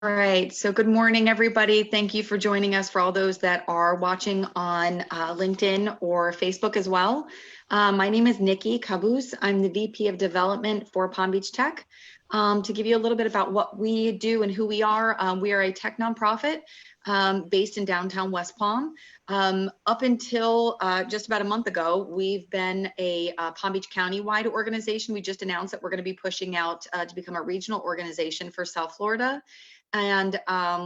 All right, so good morning, everybody. Thank you for joining us, for all those that are watching on LinkedIn or Facebook as well. My name is Nikki Cabuz. I'm the VP of Development for Palm Beach Tech. To give you a little bit about what we do and who we are a tech nonprofit based in downtown West Palm. Up until just about a month ago, we've been a Palm Beach County-wide organization. We just announced that we're going to be pushing out to become a regional organization for South Florida. And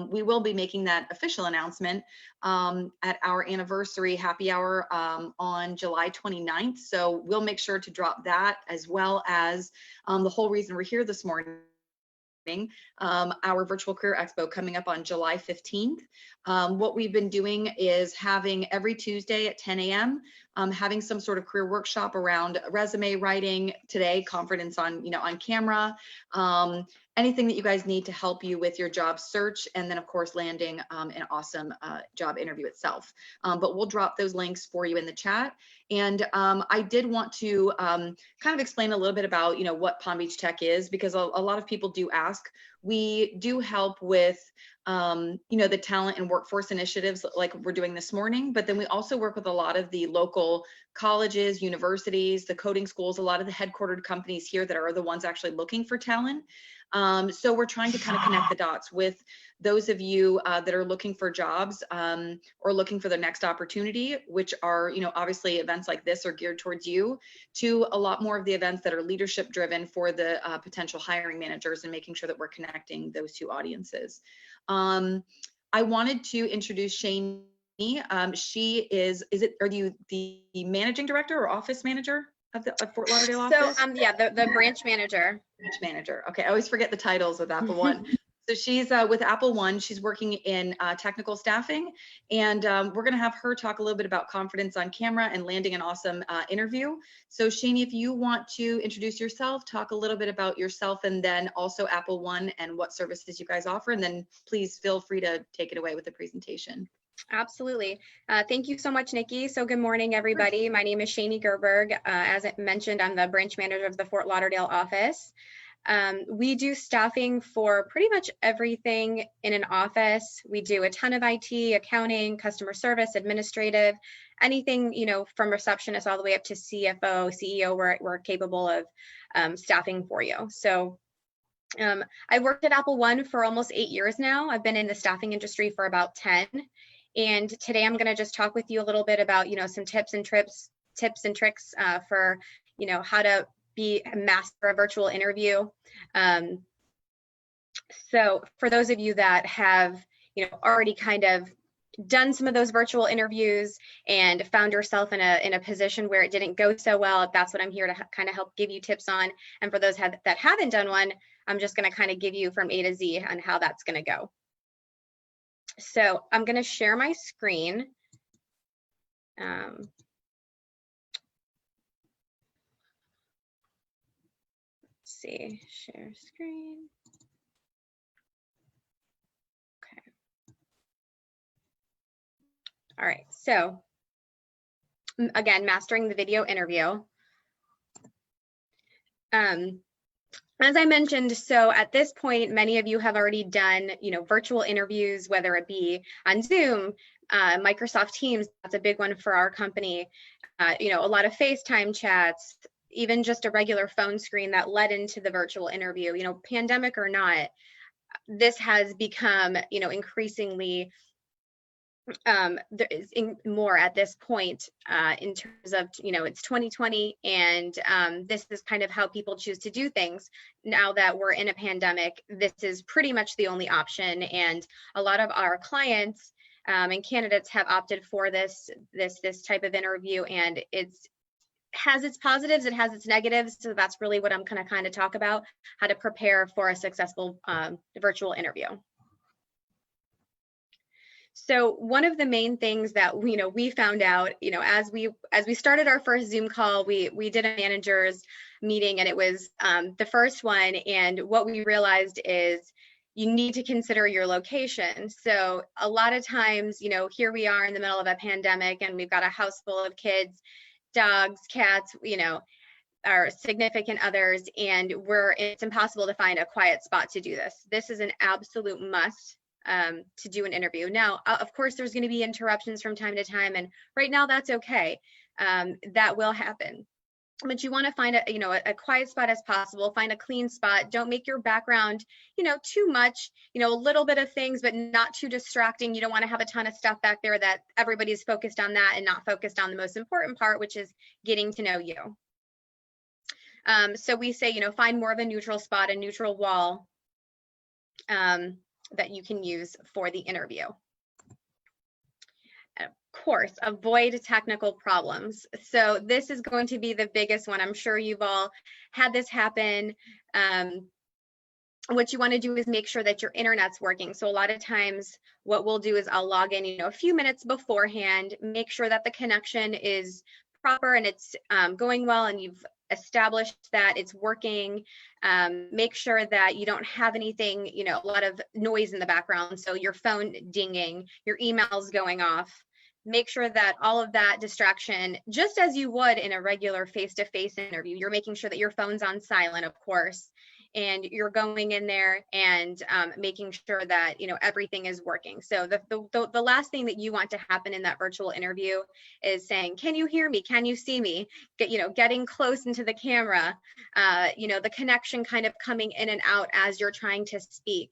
we will be making that official announcement at our anniversary happy hour on July 29th. So we'll make sure to drop that, as well as the whole reason we're here this morning. Our virtual career expo coming up on July 15th. What we've been doing is having every Tuesday at 10 a.m. Having some sort of career workshop around resume writing. Today, confidence on camera. Anything that you guys need to help you with your job search, and then of course landing an awesome job interview itself. But we'll drop those links for you in the chat. And I did want to kind of explain a little bit about what Palm Beach Tech is, because a lot of people do ask. We do help with the talent and workforce initiatives like we're doing this morning, but then we also work with a lot of the local colleges, universities, the coding schools, a lot of the headquartered companies here that are the ones actually looking for talent. So we're trying to kind of connect the dots with those of you that are looking for jobs or looking for the next opportunity, which are, obviously events like this are geared towards you, to a lot more of the events that are leadership driven for the potential hiring managers, and making sure that we're connecting those two audiences. I wanted to introduce Shani. She are you the managing director or office manager of the Fort Lauderdale office? So yeah, the branch manager. Branch manager. Okay, I always forget the titles of AppleOne. So she's with AppleOne. She's working in technical staffing, and we're going to have her talk a little bit about confidence on camera and landing an awesome interview. So Shani, if you want to introduce yourself, talk a little bit about yourself, and then also AppleOne and what services you guys offer, and then please feel free to take it away with the presentation. Absolutely. Thank you so much, Nikki. So good morning, everybody. My name is Shani Gerberg. As I mentioned, I'm the branch manager of the Fort Lauderdale office. We do staffing for pretty much everything in an office. We do a ton of IT, accounting, customer service, administrative, anything, from receptionist all the way up to CFO, CEO, we're capable of staffing for you. So I worked at AppleOne for almost 8 years now. I've been in the staffing industry for about 10. And today I'm going to just talk with you a little bit about, some tips and tricks for, how to master a virtual interview. So for those of you that have, already kind of done some of those virtual interviews and found yourself in a position where it didn't go so well, that's what I'm here to kind of help give you tips on. And for those that haven't done one, I'm just going to kind of give you from A to Z on how that's going to go. So I'm going to share my screen. Let's see, share screen. Okay. All right, so again, mastering the video interview. As I mentioned, so at this point, many of you have already done, virtual interviews, whether it be on Zoom, Microsoft Teams, that's a big one for our company, a lot of FaceTime chats, even just a regular phone screen that led into the virtual interview. Pandemic or not, this has become, increasingly there is more at this point in terms of, it's 2020, and this is kind of how people choose to do things. Now that we're in a pandemic, this is pretty much the only option, and a lot of our clients and candidates have opted for this type of interview, and it has its positives, it has its negatives. So that's really what I'm going to kind of talk about, how to prepare for a successful virtual interview. So one of the main things that we found out, as we started our first Zoom call, we did a managers meeting, and it was the first one. And what we realized is you need to consider your location. So a lot of times, here we are in the middle of a pandemic, and we've got a house full of kids, dogs, cats, our significant others, and it's impossible to find a quiet spot to do this. This is an absolute must to do an interview. Now, of course, there's going to be interruptions from time to time, and right now that's okay. That will happen. But you want to find a quiet spot as possible, find a clean spot. Don't make your background, too much, a little bit of things, but not too distracting. You don't want to have a ton of stuff back there that everybody's focused on that and not focused on the most important part, which is getting to know you. So we say, find more of a neutral spot, a neutral wall that you can use for the interview. Course, avoid technical problems. So this is going to be the biggest one. I'm sure you've all had this happen. What you want to do is make sure that your internet's working. So a lot of times what we'll do is I'll log in, a few minutes beforehand, make sure that the connection is proper and it's going well, and you've established that it's working. Make sure that you don't have anything, a lot of noise in the background. So your phone dinging, your emails going off. Make sure that all of that distraction, just as you would in a regular face-to-face interview, you're making sure that your phone's on silent, of course, and you're going in there and making sure that, everything is working. So the last thing that you want to happen in that virtual interview is saying, can you hear me? Can you see me? Getting close into the camera, the connection kind of coming in and out as you're trying to speak.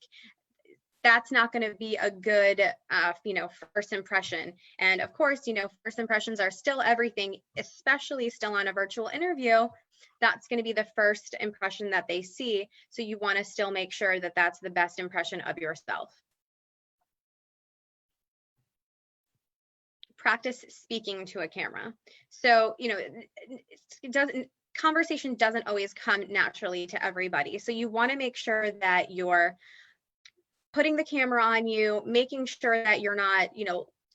That's not going to be a good, first impression. And of course, first impressions are still everything, especially still on a virtual interview. That's going to be the first impression that they see. So you want to still make sure that that's the best impression of yourself. Practice speaking to a camera. So, conversation doesn't always come naturally to everybody. So you want to make sure that you're putting the camera on you, making sure that you're not,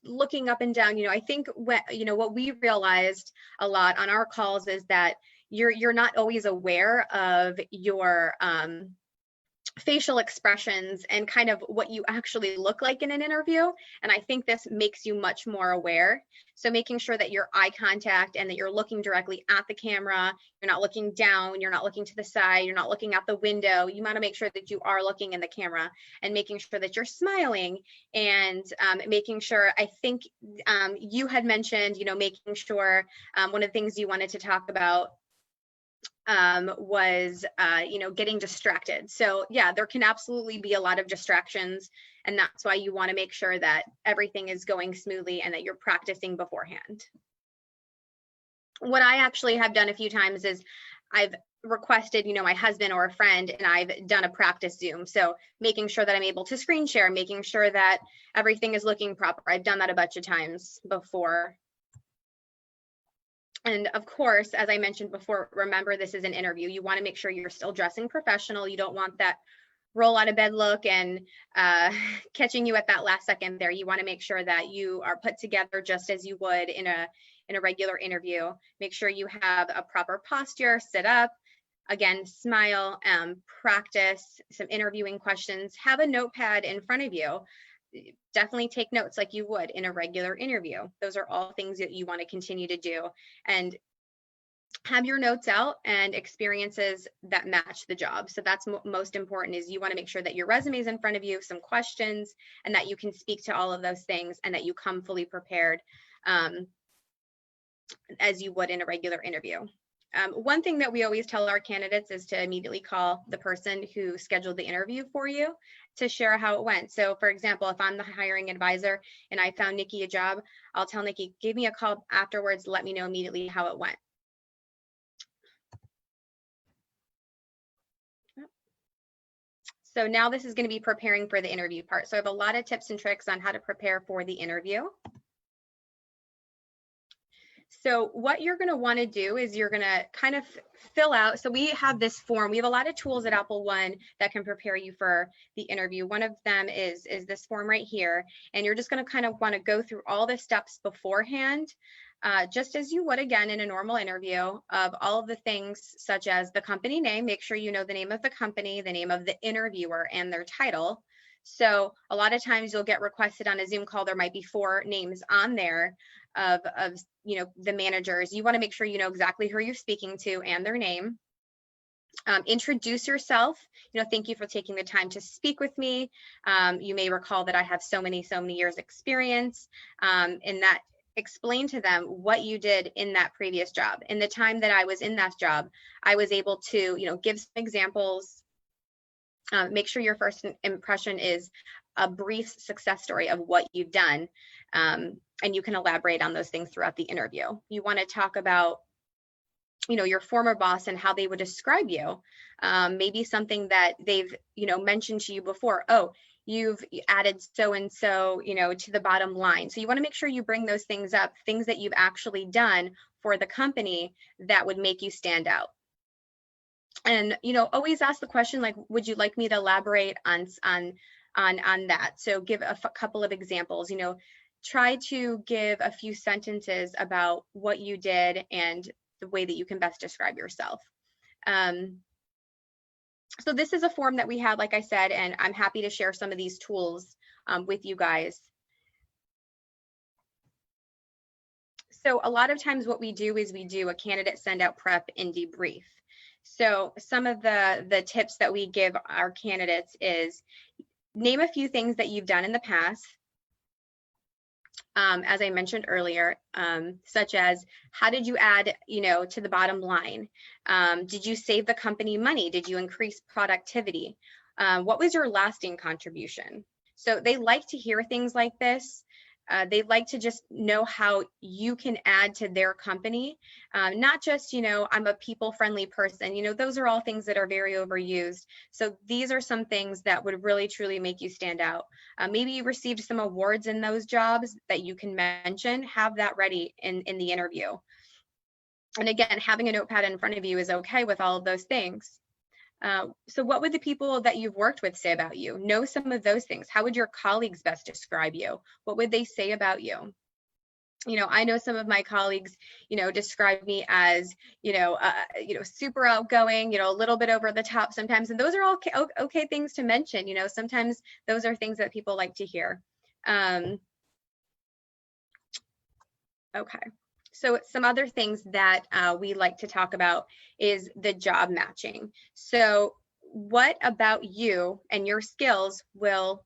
looking up and down. I think what we realized a lot on our calls is that you're not always aware of your facial expressions and kind of what you actually look like in an interview. And I think this makes you much more aware. So making sure that your eye contact and that you're looking directly at the camera, you're not looking down, you're not looking to the side, you're not looking out the window. You want to make sure that you are looking in the camera and making sure that you're smiling and making sure, I think you had mentioned, making sure one of the things you wanted to talk about was, getting distracted. So yeah, there can absolutely be a lot of distractions, and that's why you want to make sure that everything is going smoothly and that you're practicing beforehand. What I actually have done a few times is I've requested, my husband or a friend, and I've done a practice Zoom. So making sure that I'm able to screen share, making sure that everything is looking proper. I've done that a bunch of times before. And of course, as I mentioned before, remember this is an interview. You want to make sure you're still dressing professional. You don't want that roll out of bed look and catching you at that last second there. You want to make sure that you are put together just as you would in a regular interview. Make sure you have a proper posture, sit up, again, smile, practice some interviewing questions, have a notepad in front of you. Definitely take notes like you would in a regular interview. Those are all things that you want to continue to do, and have your notes out and experiences that match the job. So that's most important, is you want to make sure that your resume is in front of you, some questions, and that you can speak to all of those things and that you come fully prepared as you would in a regular interview. One thing that we always tell our candidates is to immediately call the person who scheduled the interview for you to share how it went. So for example, if I'm the hiring advisor and I found Nikki a job, I'll tell Nikki, give me a call afterwards, let me know immediately how it went. So now this is going to be preparing for the interview part. So I have a lot of tips and tricks on how to prepare for the interview. So what you're going to want to do is you're going to kind of fill out. So we have this form. We have a lot of tools at AppleOne that can prepare you for the interview. One of them is this form right here. And you're just going to kind of want to go through all the steps beforehand, just as you would again in a normal interview, of all of the things such as the company name. Make sure you know the name of the company, the name of the interviewer, and their title. So a lot of times you'll get requested on a Zoom call, there might be 4 names on there of the managers. You want to make sure you know exactly who you're speaking to and their name. Introduce yourself. Thank you for taking the time to speak with me. You may recall that I have so many years experience, and that explain to them what you did in that previous job. In the time that I was in that job, I was able to, give some examples. Make sure your first impression is a brief success story of what you've done, and you can elaborate on those things throughout the interview. You want to talk about your former boss and how they would describe you. Maybe something that they've, mentioned to you before. Oh, you've added so-and-so, to the bottom line. So you want to make sure you bring those things up, things that you've actually done for the company that would make you stand out. And, always ask the question, like, would you like me to elaborate on that? So give a couple of examples, try to give a few sentences about what you did and the way that you can best describe yourself. So this is a form that we had, like I said, and I'm happy to share some of these tools with you guys. So a lot of times what we do is we do a candidate send out prep and debrief. So some of the tips that we give our candidates is name a few things that you've done in the past. As I mentioned earlier, such as how did you add, to the bottom line? Did you save the company money? Did you increase productivity? What was your lasting contribution? So they like to hear things like this. They like to just know how you can add to their company, not just, I'm a people-friendly person. Those are all things that are very overused. So these are some things that would really, truly make you stand out. Maybe you received some awards in those jobs that you can mention. Have that ready in the interview. And again, having a notepad in front of you is okay with all of those things. So what would the people that you've worked with say about you? Know some of those things. How would your colleagues best describe you? What would they say about you? I know some of my colleagues, describe me as, super outgoing, a little bit over the top sometimes. And those are all okay things to mention. Sometimes those are things that people like to hear. Okay. So some other things that we like to talk about is the job matching. So what about you and your skills will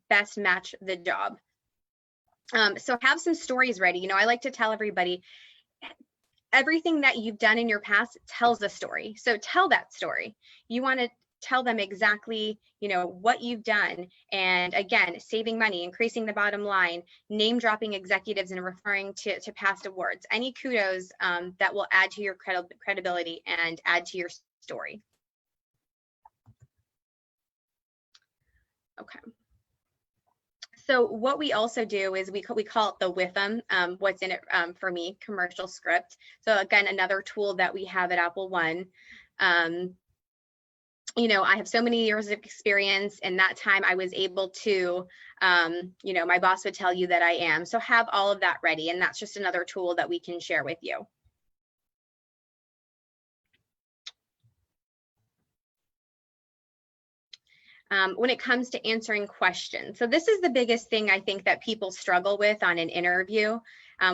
best match the job? So have some stories ready. I like to tell everybody, everything that you've done in your past tells a story. So tell that story. You want to tell them exactly, what you've done. And again, saving money, increasing the bottom line, name dropping executives and referring to past awards, any kudos that will add to your credibility and add to your story. Okay. So what we also do is we call it the WIFM, what's in it for me, commercial script. So again, another tool that we have at AppleOne. I have so many years of experience. In that time, I was able to, my boss would tell you that I am. So have all of that ready. And that's just another tool that we can share with you. When it comes to answering questions. So this is the biggest thing I think that people struggle with on an interview,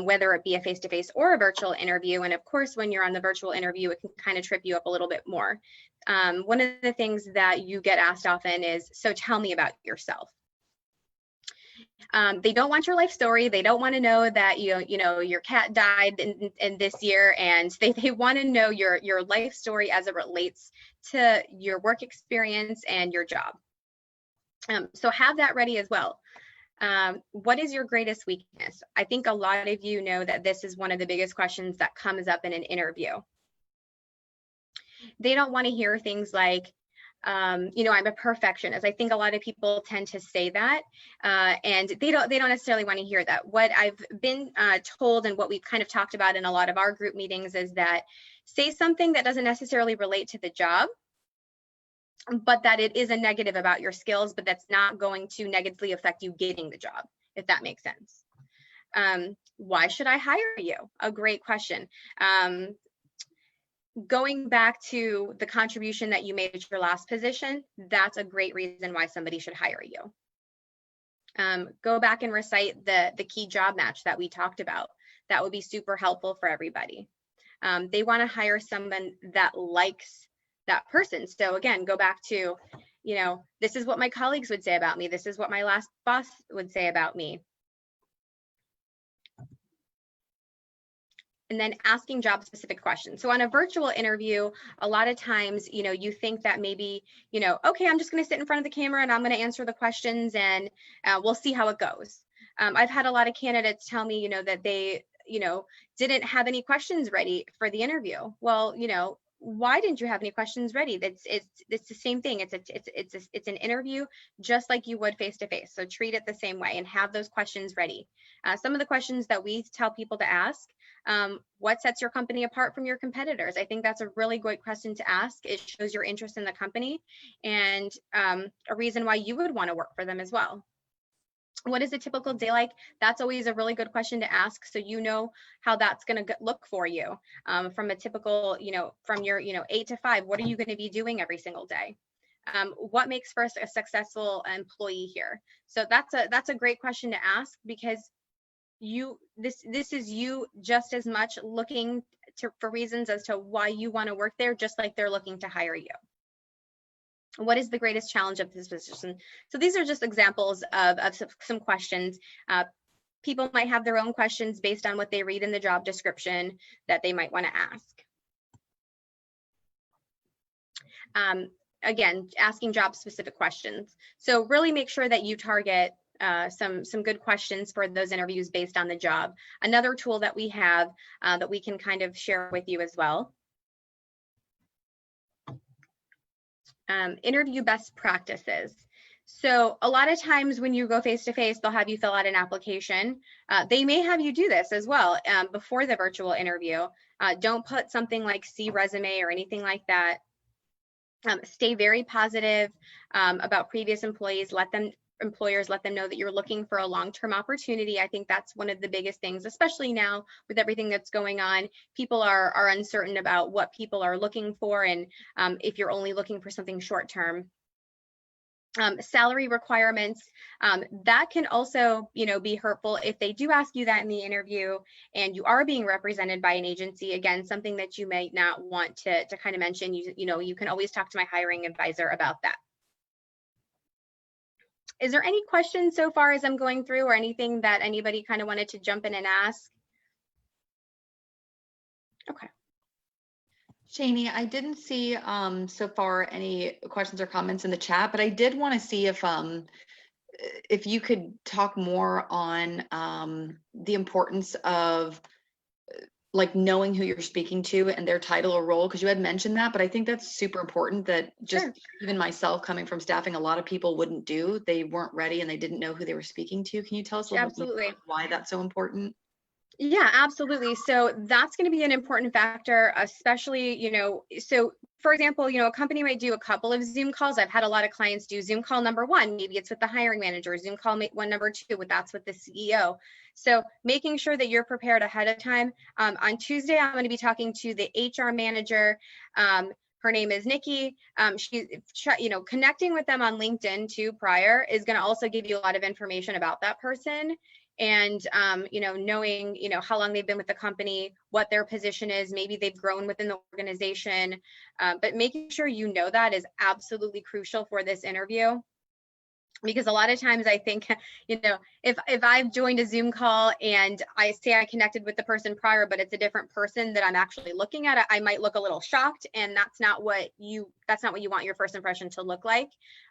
whether it be a face-to-face or a virtual interview. And of course, when you're on the virtual interview, it can kind of trip you up a little bit more. One of the things that you get asked often is, so tell me about yourself. They don't want your life story. They don't want to know that your cat died in this year, and they want to know your life story as it relates to your work experience and your job. So have that ready as well. What is your greatest weakness? I think a lot of you know that this is one of the biggest questions that comes up in an interview. They don't want to hear things like, I'm a perfectionist. I think a lot of people tend to say that, and they don't necessarily want to hear that. What I've been told, and what we've kind of talked about in a lot of our group meetings, is that say something that doesn't necessarily relate to the job, but that it is a negative about your skills, but that's not going to negatively affect you getting the job, if that makes sense. Why should I hire you? A great question. going back to the contribution that you made at your last position, that's a great reason why somebody should hire you. Go back and recite the key job match that we talked about. That would be super helpful for everybody. They want to hire someone that likes that person. So again, go back to, you know, this is what my colleagues would say about me. This is what my last boss would say about me. And then asking job specific questions. So on a virtual interview, a lot of times, you know, you think that maybe, you know, okay, I'm just going to sit in front of the camera and I'm going to answer the questions and we'll see how it goes. I've had a lot of candidates tell me, you know, that they, you know, didn't have any questions ready for the interview. Well, you know, why didn't you have any questions ready? It's the same thing. It's an interview just like you would face to face. So treat it the same way and have those questions ready. Some of the questions that we tell people to ask, what sets your company apart from your competitors? I think that's a really great question to ask. It shows your interest in the company and a reason why you would want to work for them as well. What is a typical day like? That's always a really good question to ask, so you know how that's going to look for you from a typical, you know, from your, you know, 8 to 5. What are you going to be doing every single day? What makes for a successful employee here? So that's a great question to ask, because this is you just as much looking for reasons as to why you want to work there, just like they're looking to hire you. What is the greatest challenge of this position? So these are just examples of some questions. People might have their own questions based on what they read in the job description that they might want to ask. Again, asking job specific questions. So really make sure that you target some good questions for those interviews based on the job. Another tool that we have that we can kind of share with you as well. Interview best practices. So a lot of times when you go face to face, they'll have you fill out an application. They may have you do this as well before the virtual interview. Don't put something like C resume or anything like that. Stay very positive about previous employees. Employers let them know that you're looking for a long-term opportunity. I think that's one of the biggest things, especially now with everything that's going on. People are uncertain about what people are looking for, and if you're only looking for something short-term. Salary requirements, that can also, you know, be hurtful if they do ask you that in the interview and you are being represented by an agency. Again, something that you might not want to kind of mention. You know, you can always talk to my hiring advisor about that. Is there any questions so far as I'm going through, or anything that anybody kind of wanted to jump in and ask? Okay. Shani, I didn't see so far any questions or comments in the chat, but I did want to see if you could talk more on the importance of like knowing who you're speaking to and their title or role, because you had mentioned that, but I think that's super important that just Sure. even myself coming from staffing, a lot of people wouldn't do. They weren't ready and they didn't know who they were speaking to. Can you tell us a little bit more about why that's so important? Yeah, absolutely. So that's going to be an important factor, especially, you know, so for example, you know, a company might do a couple of Zoom calls. I've had a lot of clients do Zoom call number 1, maybe it's with the hiring manager, Zoom call number 2, that's with the CEO. So making sure that you're prepared ahead of time. On Tuesday, I'm going to be talking to the HR manager. Her name is Nikki. You know, connecting with them on LinkedIn too prior is going to also give you a lot of information about that person. And, you know, knowing, you know, how long they've been with the company, what their position is, maybe they've grown within the organization, but making sure you know that is absolutely crucial for this interview. Because a lot of times I think, you know, if I've joined a Zoom call and I say I connected with the person prior, but it's a different person that I'm actually looking at, I might look a little shocked, and that's not what you want your first impression to look like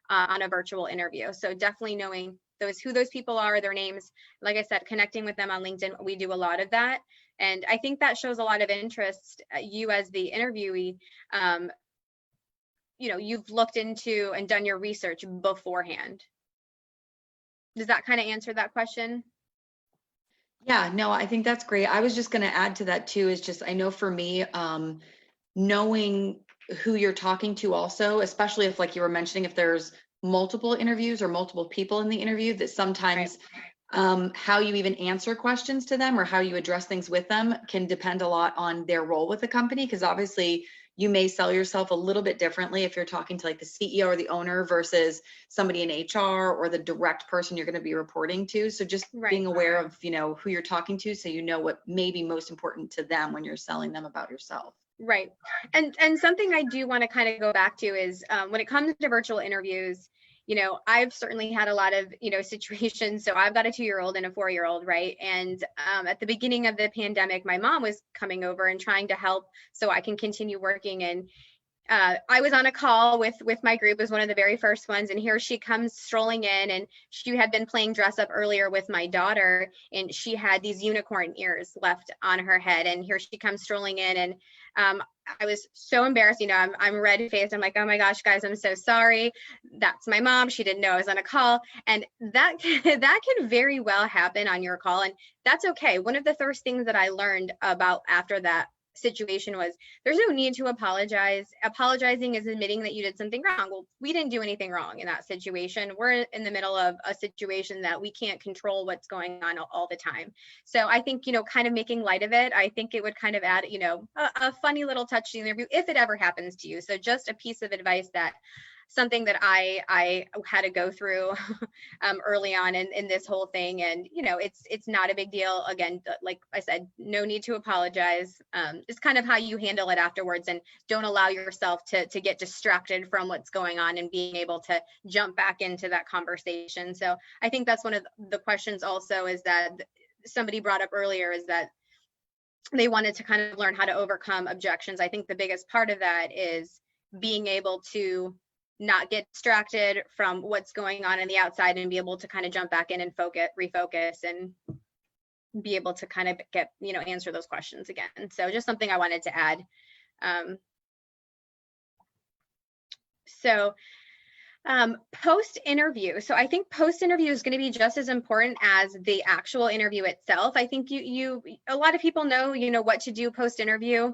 on a virtual interview. So definitely knowing who those people are, their names, like I said, connecting with them on LinkedIn, we do a lot of that. And I think that shows a lot of interest, you as the interviewee, you know, you've looked into and done your research beforehand. Does that kind of answer that question? Yeah, no, I think that's great. I was just going to add to that too, is just, I know for me, knowing who you're talking to also, especially if, like you were mentioning, if there's multiple interviews or multiple people in the interview, that sometimes How you even answer questions to them or how you address things with them can depend a lot on their role with the company, because obviously you may sell yourself a little bit differently if you're talking to like the CEO or the owner versus somebody in HR or the direct person you're going to be reporting to. So just being aware of, you know, who you're talking to, so you know what may be most important to them when you're selling them about yourself. Right. And something I do want to kind of go back to is when it comes to virtual interviews, you know, I've certainly had a lot of, you know, situations. So I've got a 2-year-old and a 4-year-old, right? And at the beginning of the pandemic, my mom was coming over and trying to help so I can continue working. And I was on a call with my group as one of the very first ones, and here she comes strolling in, and she had been playing dress up earlier with my daughter, and she had these unicorn ears left on her head, and here she comes strolling in, and I was so embarrassed. You know, I'm red faced. I'm like, oh my gosh, guys, I'm so sorry. That's my mom. She didn't know I was on a call, and that that can very well happen on your call, and that's okay. One of the first things that I learned about after that situation was there's no need to apologize. Apologizing is admitting that you did something wrong. Well, we didn't do anything wrong in that situation. We're in the middle of a situation that we can't control what's going on all the time. So I think, you know, kind of making light of it, I think it would kind of add, you know, a funny little touch to the interview if it ever happens to you. So just a piece of advice that something that I had to go through early on in this whole thing. And, you know, it's not a big deal. Again, like I said, no need to apologize. It's kind of how you handle it afterwards, and don't allow yourself to get distracted from what's going on and being able to jump back into that conversation. So I think that's one of the questions also, is that somebody brought up earlier, is that they wanted to kind of learn how to overcome objections. I think the biggest part of that is being able to not get distracted from what's going on in the outside and be able to kind of jump back in and refocus and be able to kind of get, you know, answer those questions again. So just something I wanted to add. Post interview. So I think post interview is going to be just as important as the actual interview itself. I think a lot of people know, you know, what to do post interview.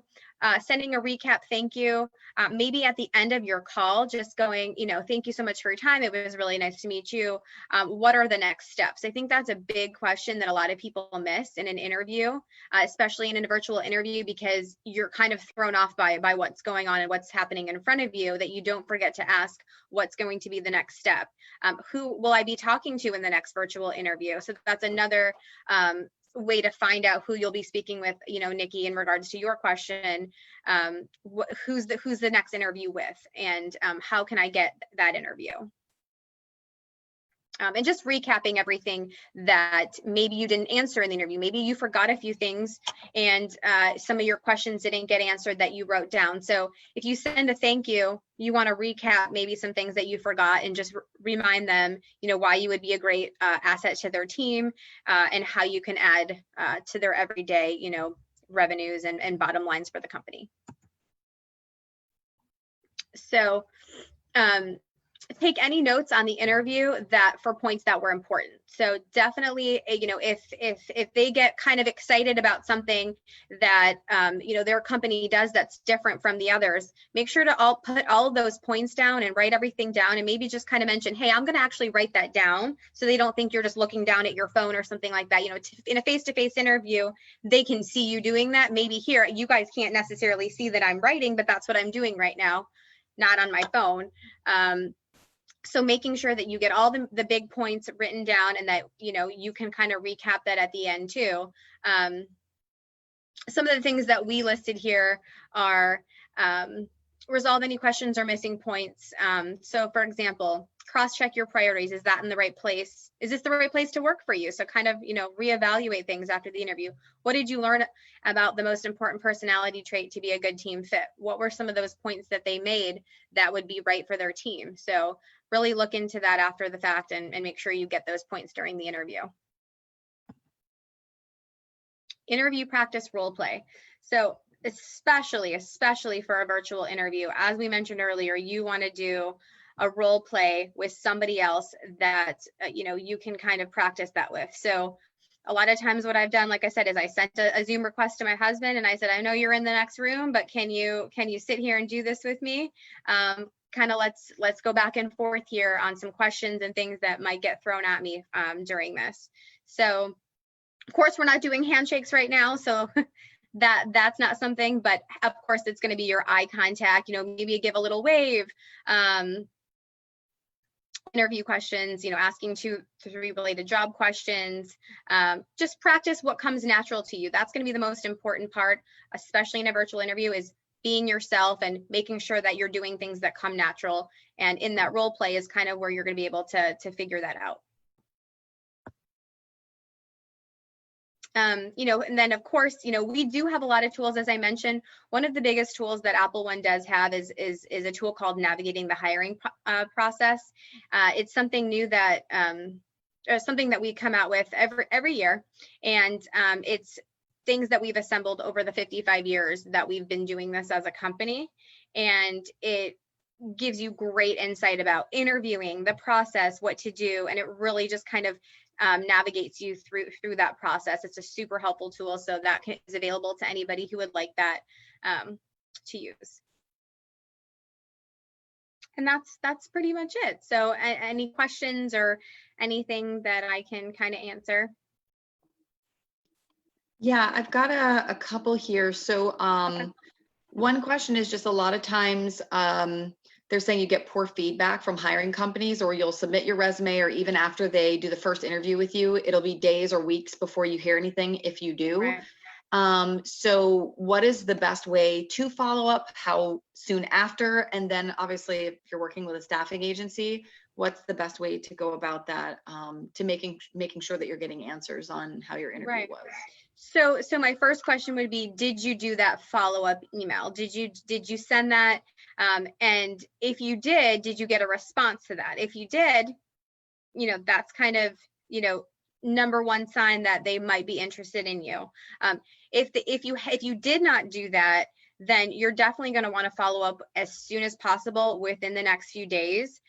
Sending a recap, thank you. Maybe at the end of your call, just going, you know, thank you so much for your time. It was really nice to meet you. What are the next steps? I think that's a big question that a lot of people miss in an interview, especially in a virtual interview, because you're kind of thrown off by what's going on and what's happening in front of you, that you don't forget to ask what's going to be the next step. Who will I be talking to in the next virtual interview? So that's another way to find out who you'll be speaking with, you know, Nikki, in regards to your question. Who's the next interview with, and how can I get that interview? And just recapping everything that maybe you didn't answer in the interview. Maybe you forgot a few things, and some of your questions didn't get answered that you wrote down. So if you send a thank you, you want to recap maybe some things that you forgot, and just remind them, you know, why you would be a great asset to their team, and how you can add to their everyday, you know, revenues and bottom lines for the company. So take any notes on the interview that for points that were important. So definitely, you know, if they get kind of excited about something that, you know, their company does that's different from the others, make sure to put all of those points down and write everything down, and maybe just kind of mention, hey, I'm going to actually write that down, so they don't think you're just looking down at your phone or something like that. You know, in a face-to-face interview, they can see you doing that. Maybe here, you guys can't necessarily see that I'm writing, but that's what I'm doing right now, not on my phone. So making sure that you get all the big points written down, and that, you know, you can kind of recap that at the end too. Some of the things that we listed here are resolve any questions or missing points. So for example, cross-check your priorities. Is that in the right place? Is this the right place to work for you? So kind of, you know, reevaluate things after the interview. What did you learn about the most important personality trait to be a good team fit? What were some of those points that they made that would be right for their team? So really look into that after the fact, and make sure you get those points during the interview. Interview practice role play. So especially for a virtual interview, as we mentioned earlier, you want to do a role play with somebody else that you know, you can kind of practice that with. So a lot of times what I've done, like I said, is I sent a Zoom request to my husband, and I said, I know you're in the next room, but can you sit here and do this with me? kind of let's go back and forth here on some questions and things that might get thrown at me during this. So of course, we're not doing handshakes right now, so that's not something, but of course it's going to be your eye contact, maybe you give a little wave, interview questions, asking 2 to 3 related job questions. Just practice what comes natural to you. That's going to be the most important part, especially in a virtual interview, is being yourself and making sure that you're doing things that come natural. And in that role play is kind of where you're going to be able to figure that out. And then of course, we do have a lot of tools, as I mentioned. One of the biggest tools that AppleOne does have is a tool called Navigating the Hiring Process. It's something new that something that we come out with every year, and it's things that we've assembled over the 55 years that we've been doing this as a company, and it gives you great insight about interviewing, the process, what to do, and it really just kind of navigates you through that process. It's a super helpful tool, so that is available to anybody who would like that to use. And that's pretty much it. So any questions or anything that I can kind of answer? Yeah, I've got a couple here. So one question is just a lot of times they're saying you get poor feedback from hiring companies, or you'll submit your resume, or even after they do the first interview with you, it'll be days or weeks before you hear anything, if you do. Right. So what is the best way to follow up? How soon after? And then obviously, if you're working with a staffing agency, what's the best way to go about that, to making sure that you're getting answers on how your interview was? So my first question would be, did you do that follow-up email? Did you send that? And if you did you get a response to that? If you did, that's kind of, number one sign that they might be interested in you. If you did not do that, then you're definitely going to want to follow up as soon as possible within the next few days.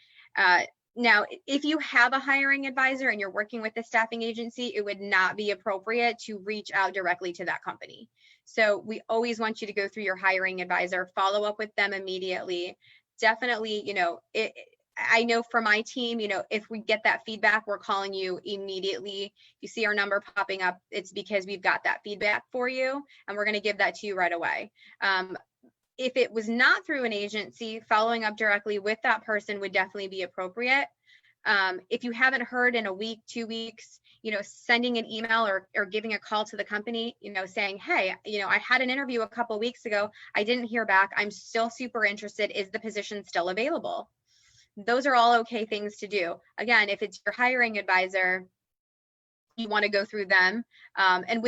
Now, if you have a hiring advisor and you're working with a staffing agency, it would not be appropriate to reach out directly to that company. So we always want you to go through your hiring advisor, follow up with them immediately. Definitely, I know for my team, if we get that feedback, we're calling you immediately. You see our number popping up, it's because we've got that feedback for you, and we're going to give that to you right away. If it was not through an agency, following up directly with that person would definitely be appropriate. If you haven't heard in a week, 2 weeks, sending an email or giving a call to the company, saying, hey, I had an interview a couple of weeks ago. I didn't hear back. I'm still super interested. Is the position still available? Those are all okay things to do. Again, if it's your hiring advisor, you want to go through them. And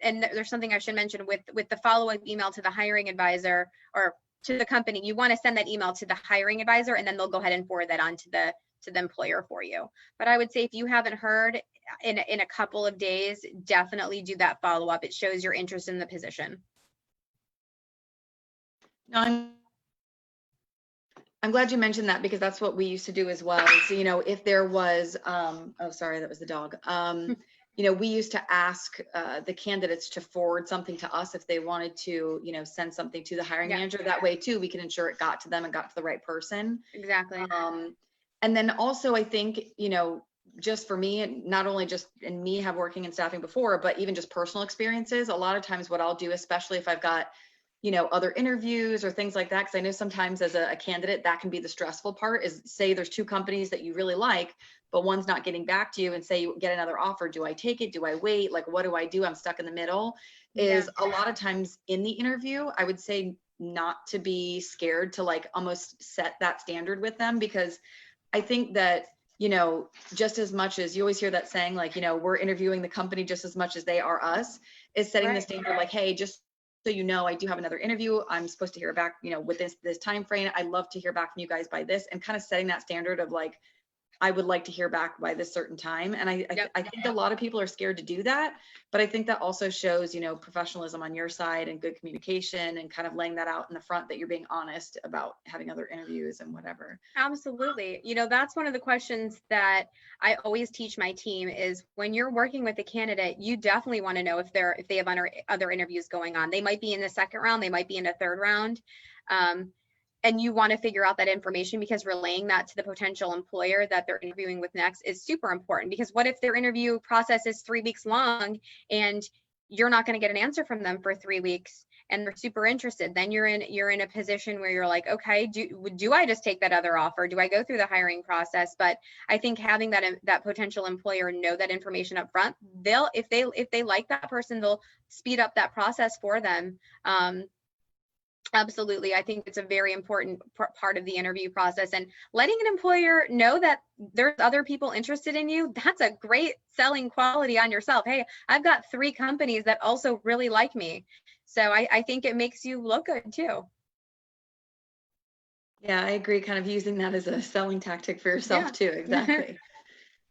and there's something I should mention with the follow-up email to the hiring advisor or to the company, you want to send that email to the hiring advisor, and then they'll go ahead and forward that on to the employer for you. But I would say if you haven't heard in a couple of days, definitely do that follow-up. It shows your interest in the position. No, I'm glad you mentioned that, because that's what we used to do as well. So, if there was, oh, sorry, that was the dog. We used to ask the candidates to forward something to us if they wanted to, send something to the hiring manager. That way too, we can ensure it got to them and got to the right person. Exactly. And then also, I think, just for me, and not only just in me have working in staffing before, but even just personal experiences, a lot of times what I'll do, especially if I've got other interviews or things like that, because I know sometimes as a candidate, that can be the stressful part, is say there's 2 companies that you really like, but one's not getting back to you, and say you get another offer. Do I take it? Do I wait? Like, what do I do? I'm stuck in the middle. Is a lot of times in the interview, I would say not to be scared to like almost set that standard with them, because I think that, just as much as you always hear that saying, like, we're interviewing the company just as much as they are us, is setting the standard like, hey, just so I do have another interview. I'm supposed to hear back, with this time frame. I'd love to hear back from you guys by this, and kind of setting that standard of like, I would like to hear back by this certain time. And I think a lot of people are scared to do that, but I think that also shows, professionalism on your side and good communication, and kind of laying that out in the front that you're being honest about having other interviews and whatever. Absolutely. That's one of the questions that I always teach my team is, when you're working with a candidate, you definitely want to know if they have other interviews going on. They might be in the second round, they might be in a third round. and you want to figure out that information, because relaying that to the potential employer that they're interviewing with next is super important. Because what if their interview process is 3 weeks long and you're not going to get an answer from them for 3 weeks and they're super interested? Then you're in a position where you're like, okay, do I just take that other offer? Do I go through the hiring process? But I think having that potential employer know that information up front, they'll, if they like that person, they'll speed up that process for them. Absolutely. I think it's a very important part of the interview process, and letting an employer know that there's other people interested in you. That's a great selling quality on yourself. Hey, I've got 3 companies that also really like me. So I think it makes you look good too. Yeah, I agree. Kind of using that as a selling tactic for yourself too. Exactly.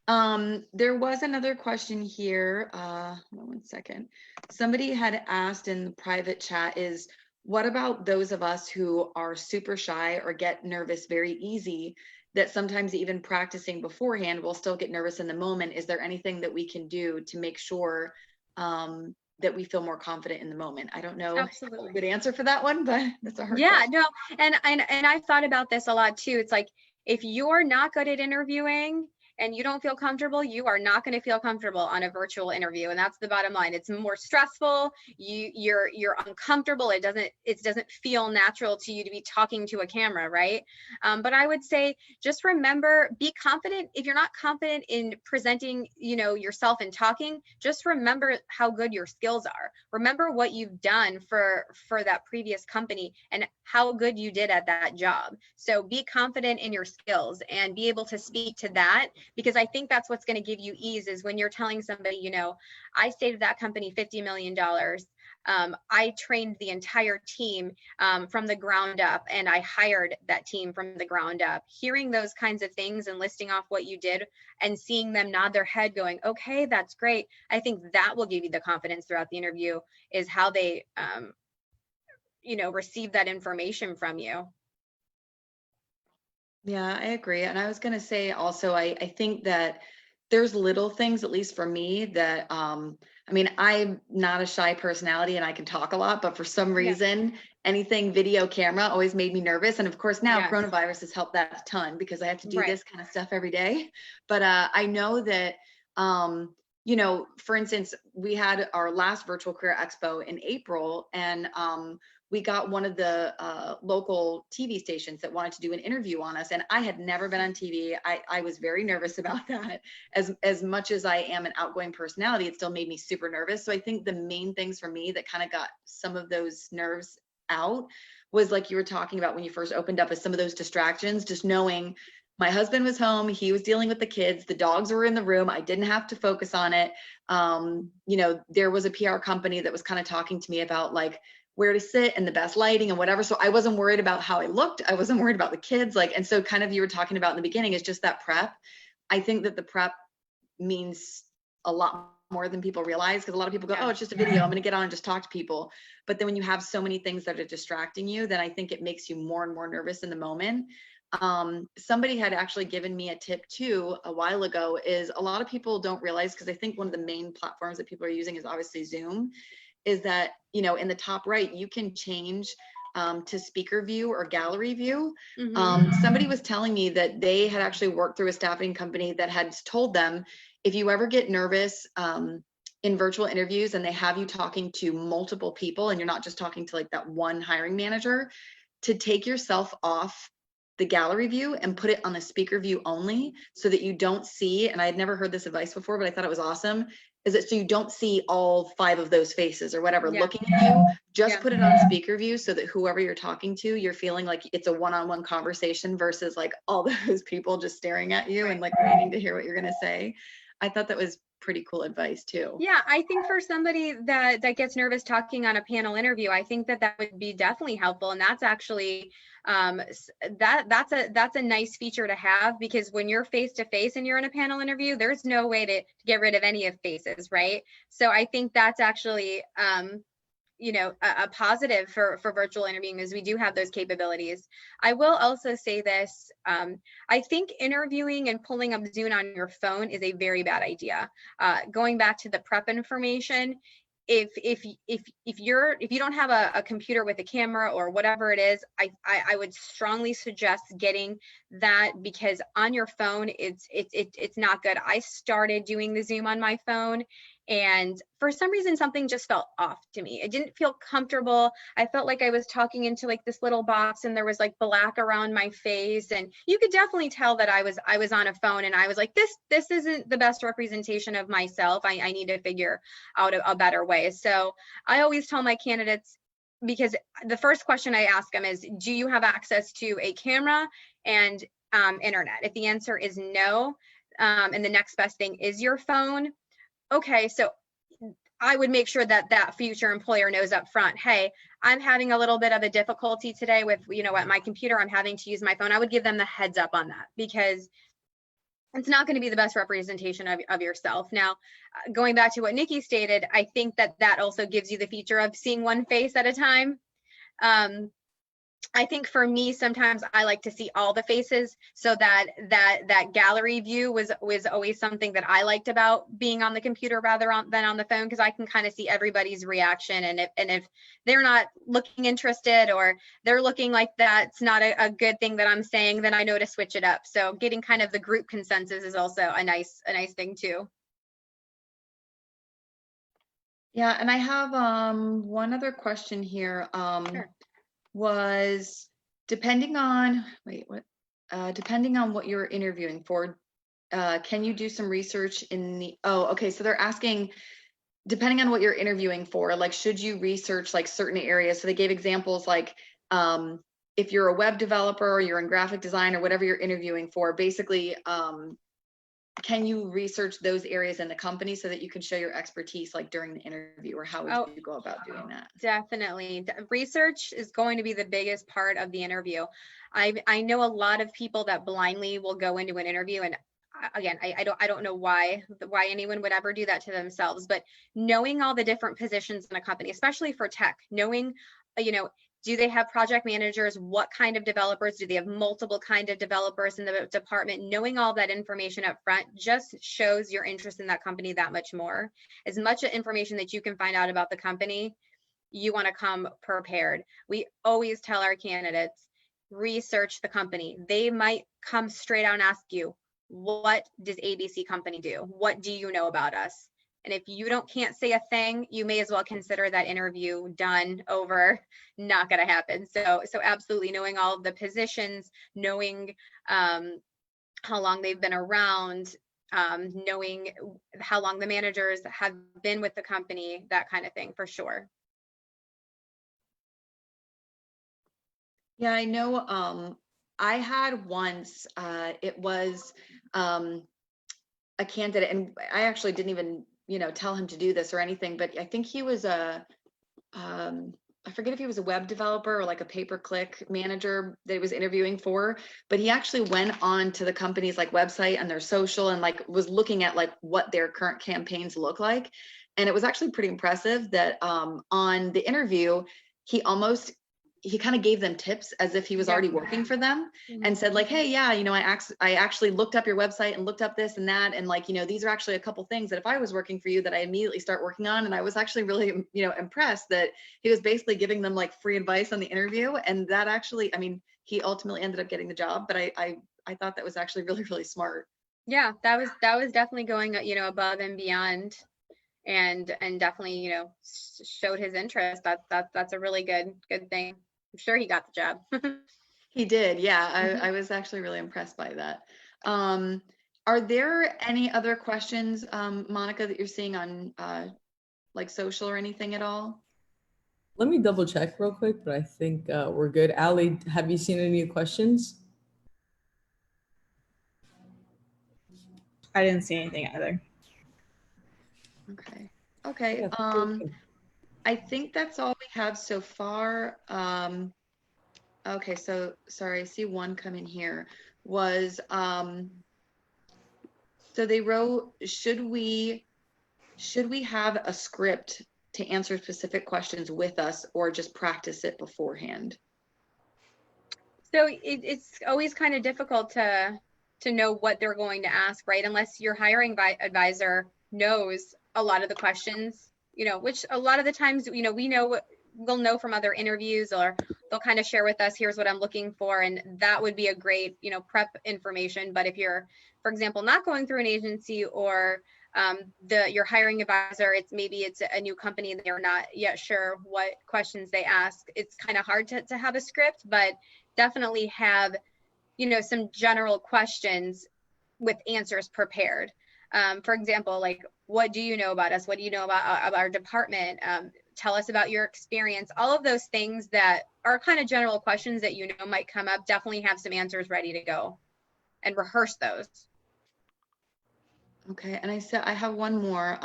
There was another question here. Hold on one second. Somebody had asked in the private chat is, what about those of us who are super shy or get nervous very easy, that sometimes even practicing beforehand we'll still get nervous in the moment? Is there anything that we can do to make sure that we feel more confident in the moment? I don't know Absolutely. a good answer for that one, but that's a hard Yeah, question. no, and I've thought about this a lot too. It's like, if you're not good at interviewing and you don't feel comfortable, you are not going to feel comfortable on a virtual interview, and that's the bottom line. It's more stressful. You're uncomfortable. It doesn't feel natural to you to be talking to a camera, right? But I would say, just remember, be confident. If you're not confident in presenting, yourself and talking, just remember how good your skills are. Remember what you've done for that previous company and how good you did at that job. So be confident in your skills and be able to speak to that, because I think that's what's going to give you ease, is when you're telling somebody, I saved that company $50 million. I trained the entire team from the ground up, and I hired that team from the ground up. Hearing those kinds of things and listing off what you did and seeing them nod their head going, okay, that's great. I think that will give you the confidence throughout the interview, is how they, receive that information from you. Yeah, I agree. And I was going to say also, I think that there's little things, at least for me, that, I mean, I'm not a shy personality and I can talk a lot, but for some Yeah. reason, anything video camera always made me nervous. And of course, now Yes. coronavirus has helped that a ton because I have to do Right. this kind of stuff every day. But I know that, for instance, we had our last virtual career expo in April, and we got one of the local TV stations that wanted to do an interview on us. And I had never been on TV. I was very nervous about that. As much as I am an outgoing personality, it still made me super nervous. So I think the main things for me that kind of got some of those nerves out was, like you were talking about when you first opened up, is some of those distractions, just knowing my husband was home, he was dealing with the kids, the dogs were in the room, I didn't have to focus on it. There was a PR company that was kind of talking to me about like where to sit and the best lighting and whatever. So I wasn't worried about how I looked. I wasn't worried about the kids. And so kind of, you were talking about in the beginning, is just that prep. I think that the prep means a lot more than people realize, because a lot of people go, oh, it's just a video, I'm going to get on and just talk to people. But then when you have so many things that are distracting you, then I think it makes you more and more nervous in the moment. Somebody had actually given me a tip too a while ago, is a lot of people don't realize, because I think one of the main platforms that people are using is obviously Zoom, is that, in the top right, you can change to speaker view or gallery view. Somebody was telling me that they had actually worked through a staffing company that had told them, if you ever get nervous in virtual interviews and they have you talking to multiple people and you're not just talking to like that one hiring manager, to take yourself off the gallery view and put it on the speaker view only, so that you don't see, and I had never heard this advice before, but I thought it was awesome, is that so you don't see all 5 of those faces or whatever looking at you. Just put it on speaker view, so that whoever you're talking to, you're feeling like it's a one-on-one conversation versus like all those people just staring at you and like waiting to hear what you're going to say. I thought that was pretty cool advice too. Yeah, I think for somebody that gets nervous talking on a panel interview, I think that would be definitely helpful. And that's actually that's a nice feature to have, because when you're face to face and you're in a panel interview, there's no way to get rid of any of faces, right? So I think that's actually a positive for virtual interviewing, is we do have those capabilities. I will also say this, I think interviewing and pulling up Zoom on your phone is a very bad idea. Going back to the prep information, if you don't have a computer with a camera or whatever it is, I would strongly suggest getting that, because on your phone it's not good. I started doing the Zoom on my phone, and for some reason something just felt off to me. It didn't feel comfortable. I felt like I was talking into like this little box, and there was like black around my face, and you could definitely tell that I was on a phone, and I was like, this isn't the best representation of myself. I need to figure out a better way. So I always tell my candidates, because the first question I ask them is, do you have access to a camera and internet? If the answer is no, and the next best thing is your phone, okay, so I would make sure that that future employer knows up front, hey, I'm having a little bit of a difficulty today with, at my computer, I'm having to use my phone. I would give them the heads up on that, because it's not going to be the best representation of yourself. Now, going back to what Nikki stated, I think that also gives you the feature of seeing one face at a time. I think for me, sometimes I like to see all the faces, so that gallery view was always something that I liked about being on the computer rather than on the phone, because I can kind of see everybody's reaction, and if they're not looking interested, or they're looking like that's not a good thing that I'm saying, then I know to switch it up. So getting kind of the group consensus is also a nice thing too. Yeah, and I have one other question here. Sure. Was depending on depending on what you're interviewing for, can you do some research in the okay, so they're asking, depending on what you're interviewing for, like, should you research like certain areas? So they gave examples like, if you're a web developer or you're in graphic design or whatever you're interviewing for, basically, can you research those areas in the company so that you can show your expertise like during the interview, or how would you go about doing that? Definitely. Research is going to be the biggest part of the interview. I know a lot of people that blindly will go into an interview, and again, I don't know why anyone would ever do that to themselves, but knowing all the different positions in a company, especially for tech, knowing, do they have project managers? What kind of developers? Do they have multiple kind of developers in the department? Knowing all that information up front just shows your interest in that company that much more. As much information that you can find out about the company, you want to come prepared. We always tell our candidates, research the company. They might come straight out and ask you, what does ABC company do? What do you know about us? And if you can't say a thing, you may as well consider that interview done, over, not going to happen. So absolutely, knowing all of the positions, knowing how long they've been around, knowing how long the managers have been with the company, that kind of thing, for sure. Yeah, I know. I had once, it was a candidate, and I actually didn't even, tell him to do this or anything, but I think he was I forget if he was a web developer or like a pay-per-click manager that he was interviewing for, but he actually went on to the company's like website and their social, and like was looking at like what their current campaigns look like. And it was actually pretty impressive that on the interview, he kind of gave them tips as if he was already working for them, and said like, hey, yeah, I actually looked up your website and looked up this and that, and like, these are actually a couple things that if I was working for you that I immediately start working on. And I was actually really, impressed that he was basically giving them like free advice on the interview. And that actually, I mean, he ultimately ended up getting the job, but I thought that was actually really, really smart. Yeah, that was definitely going, above and beyond, and definitely, showed his interest. That's a really good thing. I'm sure he got the job. He did, yeah. I was actually really impressed by that. Are there any other questions, Monica, that you're seeing on like social or anything at all? Let me double check real quick, but I think we're good. Allie, have you seen any questions? I didn't see anything either. Okay. Yeah, I think that's all we have so far. Okay, so sorry, I see one come in here. Was so they wrote, should we have a script to answer specific questions with us, or just practice it beforehand? So it's always kind of difficult to know what they're going to ask, right? Unless your hiring advisor knows a lot of the questions you know, which a lot of the times, you know, we'll know from other interviews, or they'll kind of share with us, here's what I'm looking for. And that would be a great, you know, prep information. But if you're, for example, not going through an agency, or your hiring advisor, maybe it's a new company and they're not yet sure what questions they ask, it's kind of hard to have a script, but definitely have, you know, some general questions with answers prepared. For example, like, what do you know about us? What do you know about our department? Tell us about your experience. All of those things that are kind of general questions that, you know, might come up, definitely have some answers ready to go and rehearse those. Okay, and I have one more.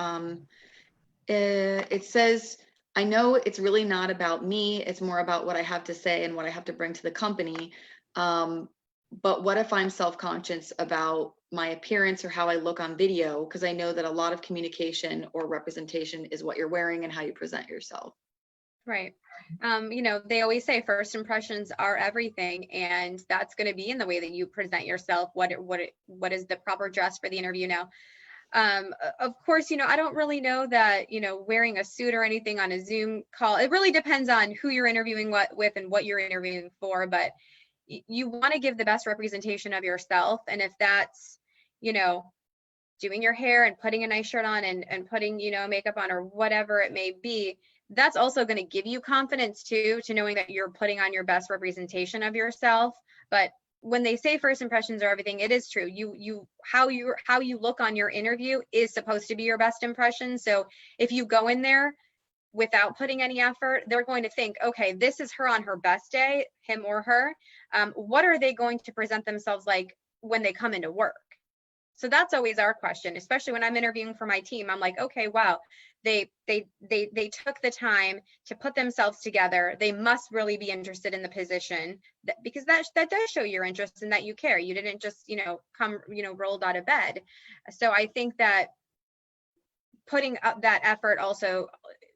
It says, I know it's really not about me, it's more about what I have to say and what I have to bring to the company. But what if I'm self-conscious about my appearance or how I look on video? Because I know that a lot of communication or representation is what you're wearing and how you present yourself. Right. You know, they always say first impressions are everything, and that's going to be in the way that you present yourself. What is the proper dress for the interview now? Of course, you know, I don't really know that, you know, wearing a suit or anything on a Zoom call, it really depends on who you're interviewing with and what you're interviewing for, but you want to give the best representation of yourself. And if that's, you know, doing your hair and putting a nice shirt on and putting, you know, makeup on or whatever it may be, that's also going to give you confidence too, to knowing that you're putting on your best representation of yourself. But when they say first impressions are everything, it is true. How you look on your interview is supposed to be your best impression. So if you go in there without putting any effort, they're going to think, okay, this is her on her best day, him or her. What are they going to present themselves like when they come into work? So that's always our question, especially when I'm interviewing for my team. I'm like, okay, wow, they took the time to put themselves together. They must really be interested in the position, because that does show your interest and that you care. You didn't just, you know, come, you know, rolled out of bed. So I think that putting up that effort also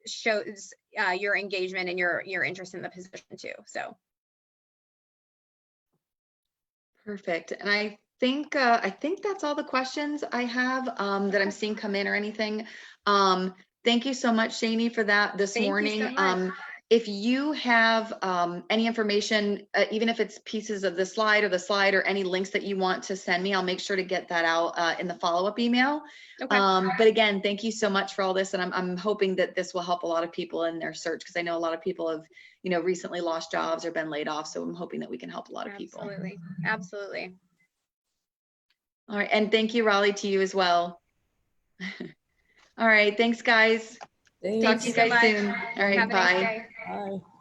shows your engagement and your interest in the position too. So. Perfect. And I think that's all the questions I have that I'm seeing come in or anything. Thank you so much, Shani, for that this morning. Thank you so much. If you have any information, even if it's pieces of the slide or any links that you want to send me, I'll make sure to get that out in the follow-up email. Okay. But again, thank you so much for all this. And I'm hoping that this will help a lot of people in their search, because I know a lot of people have, you know, recently lost jobs or been laid off. So I'm hoping that we can help a lot of people. Absolutely. Absolutely. All right. And thank you, Raleigh, to you as well. All right. Thanks, guys. Thanks. Talk to you guys soon. All right. Have a Bye. nice day. Bye.